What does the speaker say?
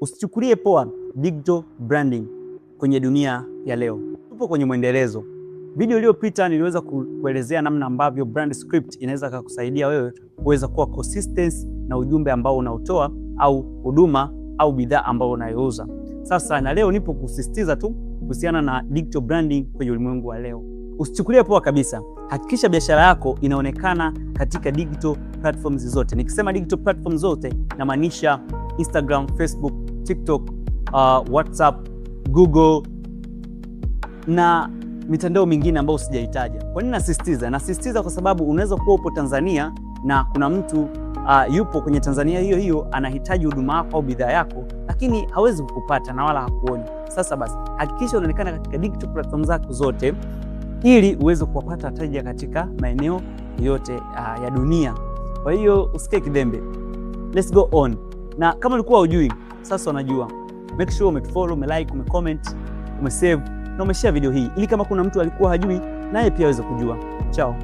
Usichukulie poa digital branding kwenye dunia ya leo. Tupo kwenye mwendelezo. Video iliyopita niliweza kuelezea namna ambavyo brand script inaweza kukusaidia wewe kuweza kuwa consistent na ujumbe ambao unaotoa au huduma au bidhaa ambao unayouza. Sasa na leo nipo kusisitiza tu kuhusiana na digital branding kwenye ulimwengu wa leo. Usichukulie poa kabisa. Hakikisha biashara yako inaonekana katika digital platforms zote. Nikisema digital platforms zote namaanisha Instagram, Facebook, TikTok, WhatsApp, Google na mitandao mingine ambayo sijaitaja. Kwa nini nasisitiza? Nasisitiza kwa sababu unaweza kuwa upo Tanzania na kuna mtu yupo kwenye Tanzania hiyo hiyo anahitaji huduma yako au bidhaa yako, lakini hawezi kukupata na wala hakuoni. Sasa basi hakikisha unaonekana katika digital platforms zako zote ili uweze kuwapata wateja katika maeneo yote ya dunia. Kwa hiyo usikae kidembe. Let's go on. Na kama ulikuwa hujui, sasa unajua. Make sure umefollow, umelike, umecomment, umesave na umeshare video hii ili kama kuna mtu alikuwa hajui naye pia aweze kujua. Ciao.